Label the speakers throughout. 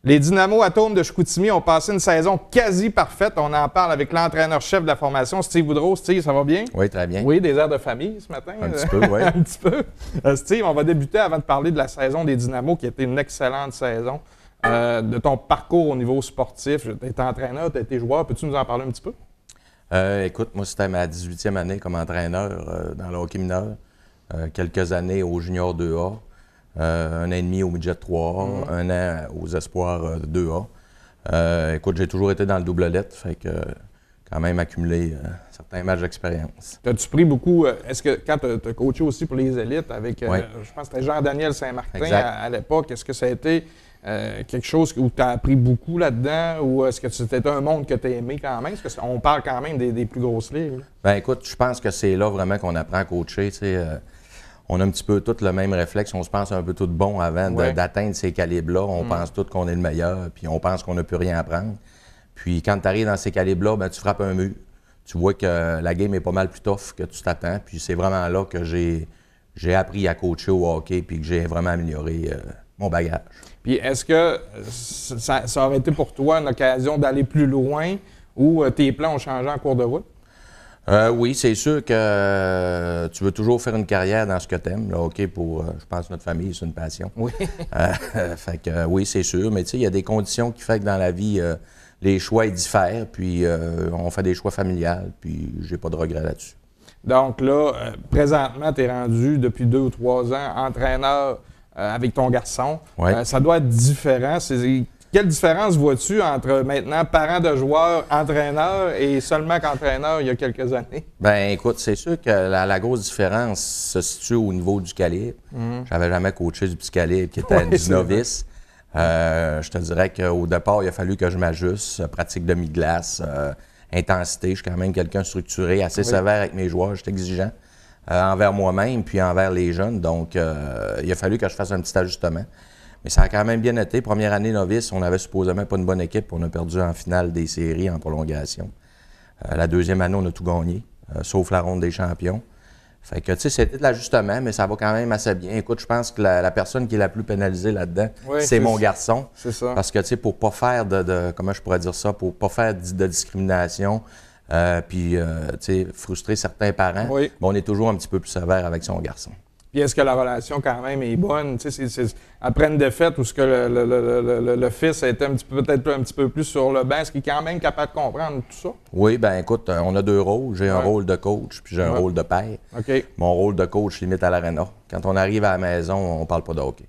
Speaker 1: Les Dynamo Atomes de Chicoutimi ont passé une saison quasi parfaite. On en parle avec l'entraîneur-chef de la formation, Steve Boudreau. Steve, ça va bien?
Speaker 2: Oui, très bien.
Speaker 1: Oui, des airs de famille ce matin.
Speaker 2: Un petit peu, oui.
Speaker 1: Un petit peu. Steve, on va débuter avant de parler de la saison des Dynamo, qui a été une excellente saison. De ton parcours au niveau sportif, tu été entraîneur, tu as été joueur. Peux-tu nous en parler un petit peu?
Speaker 2: Écoute, moi, c'était ma 18e année comme entraîneur dans le hockey mineur. Quelques années au junior 2A. Un an et demi au midget 3A, un an aux espoirs 2A. Écoute, j'ai toujours été dans le double lettre, fait que quand même accumulé certains matchs d'expérience.
Speaker 1: As-tu pris beaucoup, est-ce que quand tu as coaché aussi pour les élites avec, je pense que c'était Jean-Daniel Saint-Martin à l'époque, est-ce que ça a été quelque chose où tu as appris beaucoup là-dedans ou est-ce que c'était un monde que tu as aimé quand même? Parce qu'on parle quand même des plus grosses ligues.
Speaker 2: Bien écoute, je pense que c'est là vraiment qu'on apprend à coacher, tu sais. On a un petit peu tous le même réflexe. On se pense un peu tout bon avant d'atteindre ces calibres-là. On pense tous qu'on est le meilleur, puis on pense qu'on n'a plus rien à prendre. Puis quand tu arrives dans ces calibres-là, ben, tu frappes un mur. Tu vois que la game est pas mal plus tough que tu t'attends. Puis c'est vraiment là que j'ai appris à coacher au hockey puis que j'ai vraiment amélioré mon bagage.
Speaker 1: Puis est-ce que ça aurait été pour toi une occasion d'aller plus loin ou tes plans ont changé en cours de route?
Speaker 2: Oui, c'est sûr que tu veux toujours faire une carrière dans ce que tu aimes. Le hockey, pour, je pense, notre famille, c'est une passion.
Speaker 1: Oui.
Speaker 2: Fait que oui, c'est sûr. Mais tu sais, il y a des conditions qui font que dans la vie, les choix ils diffèrent. Puis on fait des choix familiales. Puis j'ai pas de regrets là-dessus.
Speaker 1: Donc là, présentement, tu es rendu depuis 2 ou 3 ans entraîneur avec ton garçon.
Speaker 2: Ouais.
Speaker 1: Ça doit être différent. Quelle différence vois-tu entre maintenant parent de joueurs, entraîneur et seulement qu'entraîneur il y a quelques années?
Speaker 2: Bien, écoute, c'est sûr que la grosse différence se situe au niveau du calibre. J'avais jamais coaché du petit calibre qui était du novice. Je te dirais qu'au départ, il a fallu que je m'ajuste. Pratique demi-glace, intensité. Je suis quand même quelqu'un structuré, assez sévère avec mes joueurs. Je suis exigeant envers moi-même puis envers les jeunes. Donc, il a fallu que je fasse un petit ajustement. Mais ça a quand même bien été. Première année novice, on n'avait supposément pas une bonne équipe. On a perdu en finale des séries en prolongation. La deuxième année, on a tout gagné, sauf la ronde des champions. Fait que, tu sais, c'était de l'ajustement, mais ça va quand même assez bien. Écoute, je pense que la personne qui est la plus pénalisée là-dedans, c'est mon garçon.
Speaker 1: C'est ça.
Speaker 2: Parce que, tu sais, pour pas faire comment je pourrais dire ça, pour pas faire de discrimination, puis, tu sais, frustrer certains parents, ben, on est toujours un petit peu plus sévère avec son garçon.
Speaker 1: Puis est-ce que la relation quand même est bonne? Tu sais, après une défaite où ce que le fils a été peut-être un petit peu plus sur le banc, est-ce qu'il est quand même capable de comprendre tout ça?
Speaker 2: Oui, bien écoute, on a 2 rôles. J'ai un rôle de coach, puis j'ai un rôle de père.
Speaker 1: OK.
Speaker 2: Mon rôle de coach limite à l'aréna. Quand on arrive à la maison, on parle pas de hockey.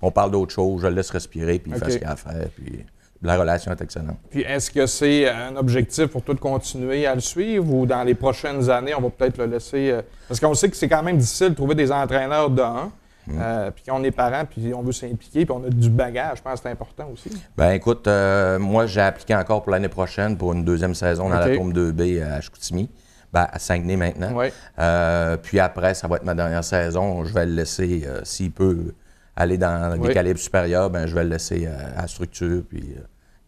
Speaker 2: On parle d'autre chose, je le laisse respirer, puis il fait ce qu'il a à faire, puis la relation est excellente.
Speaker 1: Puis est-ce que c'est un objectif pour toi de continuer à le suivre ou dans les prochaines années, on va peut-être le laisser... Parce qu'on sait que c'est quand même difficile de trouver des entraîneurs de 1, puis qu'on est parents, puis on veut s'impliquer, puis on a du bagage, je pense que c'est important aussi.
Speaker 2: Bien écoute, moi j'ai appliqué encore pour l'année prochaine pour une 2e saison dans la Tombe 2B à Chicoutimi, à Saguenay maintenant.
Speaker 1: Oui.
Speaker 2: Puis après, ça va être ma dernière saison. Je vais le laisser, s'il peut aller dans des calibres supérieurs, ben je vais le laisser à la structure, puis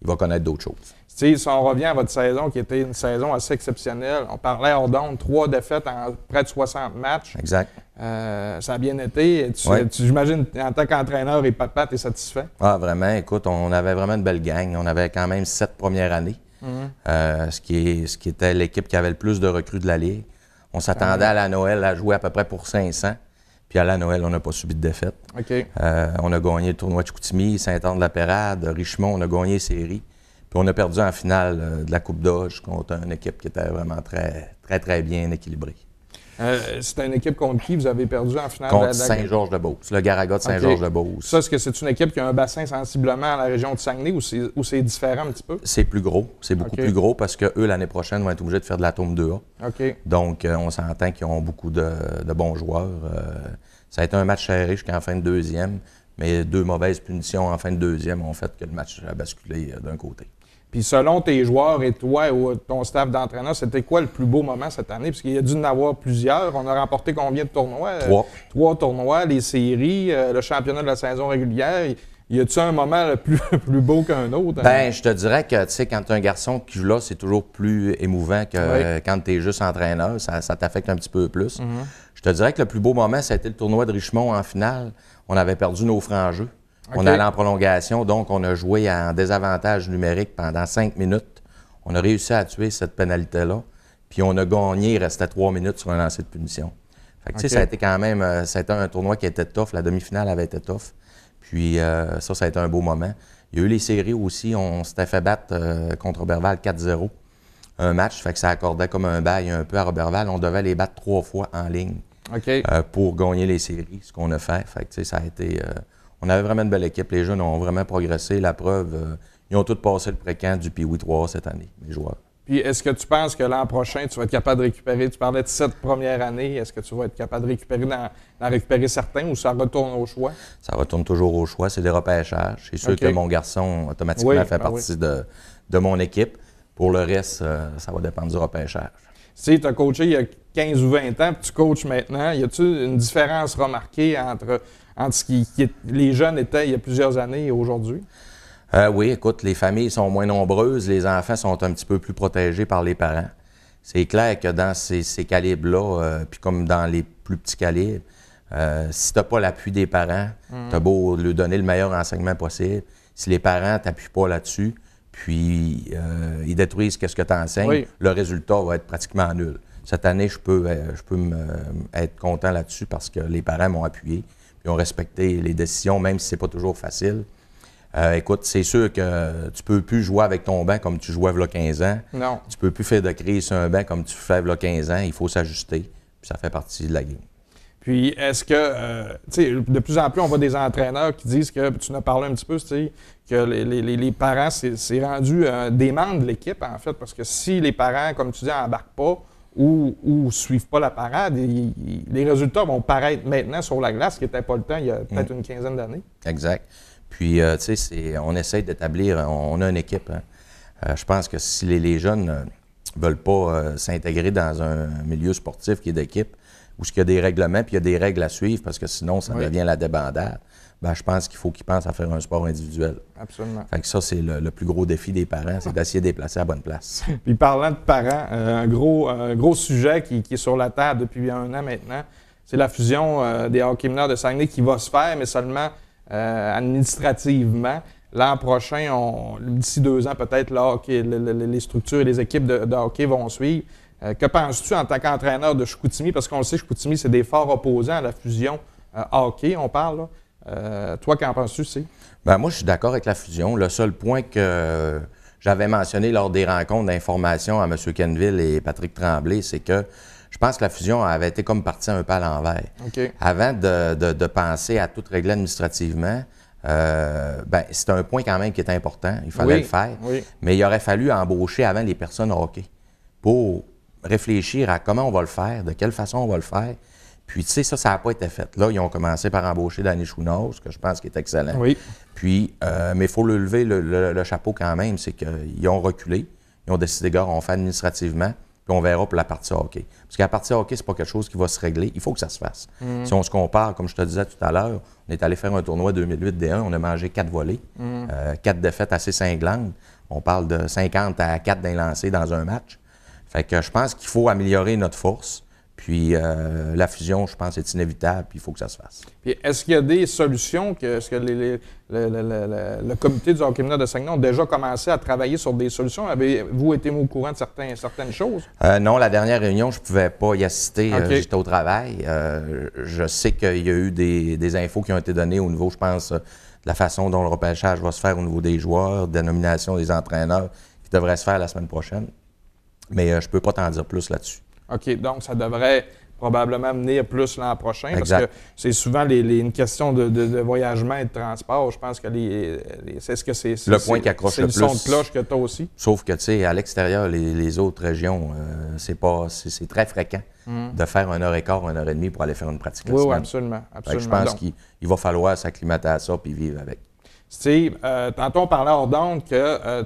Speaker 2: il va connaître d'autres choses.
Speaker 1: Steve, si on revient à votre saison, qui était une saison assez exceptionnelle, on parlait hors d'onde, 3 défaites en près de 60 matchs.
Speaker 2: Exact.
Speaker 1: Ça a bien été. J'imagine, en tant qu'entraîneur et papa, tu es satisfait?
Speaker 2: Ah, vraiment. Écoute, on avait vraiment une belle gang. On avait quand même 7 premières années, ce qui était l'équipe qui avait le plus de recrues de la Ligue. On s'attendait à la Noël à jouer à peu près pour 500. Puis à la Noël, on n'a pas subi de défaite.
Speaker 1: OK.
Speaker 2: On a gagné le tournoi de Chicoutimi, Saint-Anne-de-la-Pérade, Richemont, on a gagné les séries. Puis on a perdu en finale de la Coupe Dodge contre une équipe qui était vraiment très, très, très bien équilibrée.
Speaker 1: C'était une équipe contre qui vous avez perdu en finale?
Speaker 2: Contre Saint-Georges-de-Beauce, le Garaga de Saint-Georges-de-Beauce.
Speaker 1: Ça, est-ce que c'est une équipe qui a un bassin sensiblement dans la région de Saguenay ou c'est différent un petit peu?
Speaker 2: C'est plus gros. C'est beaucoup plus gros parce qu'eux, l'année prochaine, vont être obligés de faire de la Tombe 2A.
Speaker 1: OK.
Speaker 2: Donc, on s'entend qu'ils ont beaucoup de bons joueurs. Ça a été un match serré jusqu'en fin de 2e, mais 2 mauvaises punitions en fin de 2e ont fait que le match a basculé d'un côté.
Speaker 1: Puis selon tes joueurs et toi ou ton staff d'entraîneur, c'était quoi le plus beau moment cette année? Parce qu'il y a dû en avoir plusieurs. On a remporté combien de tournois?
Speaker 2: 3.
Speaker 1: 3 tournois, les séries, le championnat de la saison régulière. Y a-tu un moment le plus beau qu'un autre?
Speaker 2: Bien, je te dirais que, tu sais, quand tu as un garçon qui joue là, c'est toujours plus émouvant que quand tu es juste entraîneur. Ça t'affecte un petit peu plus. Je te dirais que le plus beau moment, ça a été le tournoi de Richemont en finale. On avait perdu nos francs jeux. On est allé en prolongation, donc on a joué en désavantage numérique pendant 5 minutes. On a réussi à tuer cette pénalité-là, puis on a gagné, il restait 3 minutes sur un lancer de punition. Fait que, ça a été quand même, ça a été un tournoi qui était tough, la demi-finale avait été tough, puis ça a été un beau moment. Il y a eu les séries aussi, on s'était fait battre contre Roberval 4-0, un match, fait que ça accordait comme un bail un peu à Roberval. On devait les battre 3 fois en ligne pour gagner les séries, ce qu'on a fait. Fait que, ça a été... on avait vraiment une belle équipe, les jeunes ont vraiment progressé, la preuve, ils ont tous passé le pré-camp du Pee-Wee 3 cette année, les joueurs.
Speaker 1: Puis est-ce que tu penses que l'an prochain, tu vas être capable de récupérer, tu parlais de cette première année, est-ce que tu vas être capable de récupérer, d'en récupérer certains ou ça retourne au choix? Ça
Speaker 2: retourne toujours au choix, c'est des repêchages. C'est sûr que mon garçon, automatiquement, fait partie de mon équipe. Pour le reste, ça va dépendre du repêchage.
Speaker 1: Tu as coaché il y a 15 ou 20 ans, puis tu coaches maintenant. Y a-t-il une différence remarquée entre ce qui les jeunes étaient il y a plusieurs années et aujourd'hui?
Speaker 2: Oui, écoute, les familles sont moins nombreuses, les enfants sont un petit peu plus protégés par les parents. C'est clair que dans ces calibres-là, puis comme dans les plus petits calibres, si tu n'as pas l'appui des parents, tu as beau leur donner le meilleur enseignement possible. Si les parents ne t'appuient pas là-dessus, puis ils détruisent ce que tu enseignes, le résultat va être pratiquement nul. Cette année, je peux être content là-dessus parce que les parents m'ont appuyé, puis ont respecté les décisions, même si ce n'est pas toujours facile. Écoute, c'est sûr que tu peux plus jouer avec ton banc comme tu jouais il y a 15 ans.
Speaker 1: Non.
Speaker 2: Tu peux plus faire de crise sur un banc comme tu fais il y a 15 ans. Il faut s'ajuster, puis ça fait partie de la game.
Speaker 1: Puis, est-ce que, tu sais, de plus en plus, on voit des entraîneurs qui disent que, tu en as parlé un petit peu, tu sais, que les parents, c'est rendu des membres de l'équipe, en fait, parce que si les parents, comme tu dis, n'embarquent pas ou ne suivent pas la parade, les résultats vont paraître maintenant sur la glace, ce qui n'était pas le temps il y a peut-être une quinzaine d'années.
Speaker 2: Exact. Puis, tu sais, on essaie d'établir, on a une équipe. Hein. Je pense que si les jeunes ne veulent pas s'intégrer dans un milieu sportif qui est d'équipe, où il y a des règlements, puis il y a des règles à suivre, parce que sinon, ça devient la débandade, ben, je pense qu'il faut qu'ils pensent à faire un sport individuel.
Speaker 1: Absolument.
Speaker 2: Fait que ça, c'est le plus gros défi des parents, c'est d'essayer de les placer à la bonne place.
Speaker 1: Puis parlant de parents, un gros sujet qui est sur la table depuis 1 an maintenant, c'est la fusion des hockey mineurs de Saguenay qui va se faire, mais seulement administrativement. L'an prochain, d'ici 2 ans peut-être, les structures et les équipes de hockey vont suivre. Que penses-tu en tant qu'entraîneur de Chicoutimi? Parce qu'on le sait, Chicoutimi, c'est des forts opposants à la fusion hockey, on parle. Toi, qu'en penses-tu, c'est?
Speaker 2: Bien, moi, je suis d'accord avec la fusion. Le seul point que j'avais mentionné lors des rencontres d'information à M. Kenville et Patrick Tremblay, c'est que je pense que la fusion avait été comme partie un peu à l'envers.
Speaker 1: Okay.
Speaker 2: Avant de penser à tout régler administrativement, c'était un point quand même qui était important. Il fallait le faire.
Speaker 1: Oui.
Speaker 2: Mais il aurait fallu embaucher avant les personnes au hockey pour réfléchir à comment on va le faire, de quelle façon on va le faire. Puis, tu sais, ça n'a pas été fait. Là, ils ont commencé par embaucher Danny Chouinard, que je pense qu'il est excellent.
Speaker 1: Oui.
Speaker 2: Puis, mais il faut le lever le chapeau quand même, c'est qu'ils ont reculé. Ils ont décidé, gars, on fait administrativement, puis on verra pour la partie hockey. Parce que la partie hockey, c'est pas quelque chose qui va se régler. Il faut que ça se fasse. Si on se compare, comme je te disais tout à l'heure, on est allé faire un tournoi 2008 D1, on a mangé 4 volées, 4 défaites assez cinglantes. On parle de 50 à 4 d'un lancé dans un match. Fait que je pense qu'il faut améliorer notre force. Puis la fusion, je pense, est inévitable, puis il faut que ça se fasse.
Speaker 1: Puis est-ce qu'il y a des solutions? Est-ce que le comité du hockey mineur de Saguenay ont déjà commencé à travailler sur des solutions? Avez-vous été au courant de certaines choses?
Speaker 2: Non, la dernière réunion, je ne pouvais pas y assister. J'étais au travail. Je sais qu'il y a eu des infos qui ont été données au niveau, je pense, de la façon dont le repêchage va se faire au niveau des joueurs, de la nomination des entraîneurs, qui devrait se faire la semaine prochaine. Mais je ne peux pas t'en dire plus là-dessus.
Speaker 1: OK, donc ça devrait probablement venir plus l'an prochain.
Speaker 2: Exact.
Speaker 1: Parce que c'est souvent une question de voyagement et de transport. Je pense que c'est ce que c'est.
Speaker 2: Le point qui accroche le plus.
Speaker 1: C'est le son de cloche que tu as aussi.
Speaker 2: Sauf que, tu sais, à l'extérieur, les autres régions, c'est très fréquent de faire 1h15, 1h30 pour aller faire une pratique la semaine.
Speaker 1: Oui, absolument.
Speaker 2: Je pense qu'il va falloir s'acclimater à ça puis vivre avec.
Speaker 1: Steve, tantôt on parlait hors d'onde que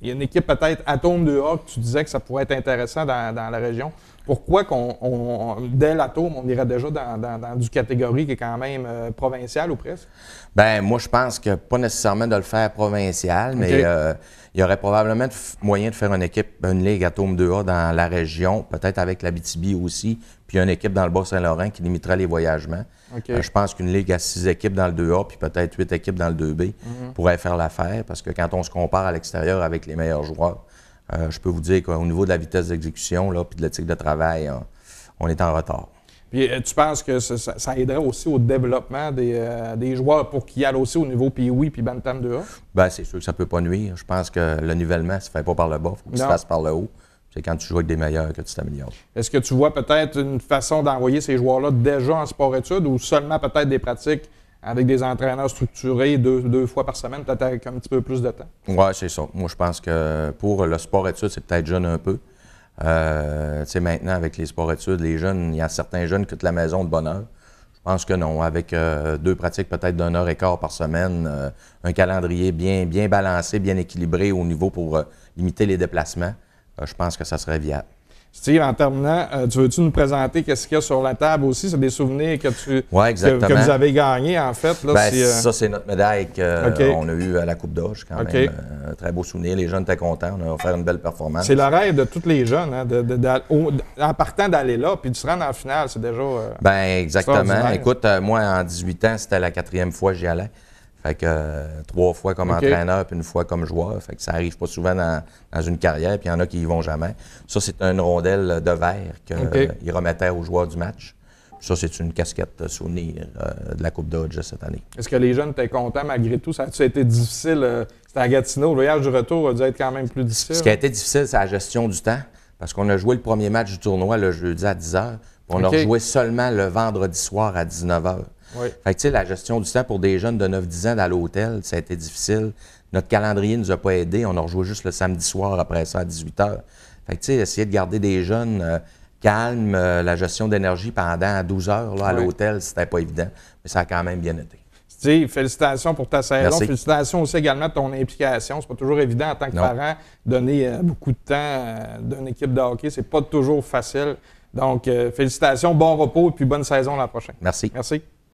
Speaker 1: il y a une équipe peut-être Atome 2A que tu disais que ça pourrait être intéressant dans la région. pourquoi dès l'atome, on irait déjà dans du catégorie qui est quand même provinciale ou presque?
Speaker 2: Bien, moi, je pense que pas nécessairement de le faire provincial, mais il y aurait probablement moyen de faire une ligue Atome 2A dans la région, peut-être avec l'Abitibi aussi, puis une équipe dans le Bas-Saint-Laurent qui limiterait les voyagements. Je pense qu'une ligue à 6 équipes dans le 2A, puis peut-être 8 équipes dans le 2B pourrait faire l'affaire, parce que quand on se compare à l'extérieur avec les meilleurs joueurs, je peux vous dire qu'au niveau de la vitesse d'exécution puis de l'éthique de travail, on est en retard.
Speaker 1: Puis tu penses que ça aiderait aussi au développement des joueurs pour qu'ils aillent aussi au niveau Pee-Wee puis Bantam 2A?
Speaker 2: Bien, c'est sûr que ça ne peut pas nuire. Je pense que le nivellement ne se fait pas par le bas, il faut qu'il se fasse par le haut. C'est quand tu joues avec des meilleurs que tu t'améliores. Est-ce
Speaker 1: que tu vois peut-être une façon d'envoyer ces joueurs-là déjà en sport-études ou seulement peut-être des pratiques avec des entraîneurs structurés deux fois par semaine, peut-être avec un petit peu plus de temps?
Speaker 2: Oui, c'est ça. Moi, je pense que pour le sport-études, c'est peut-être jeune un peu. Tu sais, maintenant, avec les sports-études, les jeunes, il y a certains jeunes qui quittent la maison de bonne heure. Je pense que non. Avec 2 pratiques peut-être d'1 heure et quart par semaine, un calendrier bien balancé, bien équilibré au niveau pour limiter les déplacements, je pense que ça serait viable.
Speaker 1: Steve, en terminant, tu veux-tu nous présenter qu'est-ce qu'il y a sur la table aussi? C'est des souvenirs que
Speaker 2: que
Speaker 1: vous avez gagnés, en fait. Là,
Speaker 2: ça, c'est notre médaille qu'on a eue à la Coupe d'Âge, quand même. Un très beau souvenir. Les jeunes étaient contents. On a offert une belle performance.
Speaker 1: C'est le rêve de tous les jeunes, hein, en partant d'aller là, puis de se rendre en finale, c'est déjà
Speaker 2: exactement. Écoute, moi, en 18 ans, c'était la 4e fois que j'y allais. Fait que 3 fois comme entraîneur puis 1 fois comme joueur. Fait que ça arrive pas souvent dans une carrière, puis il y en a qui y vont jamais. Ça, c'est une rondelle de verre qu'ils remettaient aux joueurs du match. Ça, c'est une casquette souvenir de la Coupe Dodge cette année.
Speaker 1: Est-ce que les jeunes étaient contents malgré tout? Ça a été difficile? C'était à Gatineau. Le voyage du retour a dû être quand même plus difficile.
Speaker 2: Ce qui a été difficile, c'est la gestion du temps. Parce qu'on a joué le premier match du tournoi le jeudi à 10 h. Puis on a rejoué seulement le vendredi soir à 19 h.
Speaker 1: Oui.
Speaker 2: Fait que, tu sais, la gestion du temps pour des jeunes de 9-10 ans dans l'hôtel, ça a été difficile. Notre calendrier ne nous a pas aidés. On a rejoué juste le samedi soir après ça à 18 h. Fait que, tu sais, essayer de garder des jeunes calmes, la gestion d'énergie pendant 12 heures là, à l'hôtel, c'était pas évident. Mais ça a quand même bien été.
Speaker 1: Steve, félicitations pour ta saison.
Speaker 2: Merci.
Speaker 1: Félicitations aussi également de ton implication. C'est pas toujours évident en tant que parent, donner beaucoup de temps d'une équipe de hockey. C'est pas toujours facile. Donc, félicitations, bon repos et puis bonne saison l'an prochain.
Speaker 2: Merci.
Speaker 1: Merci.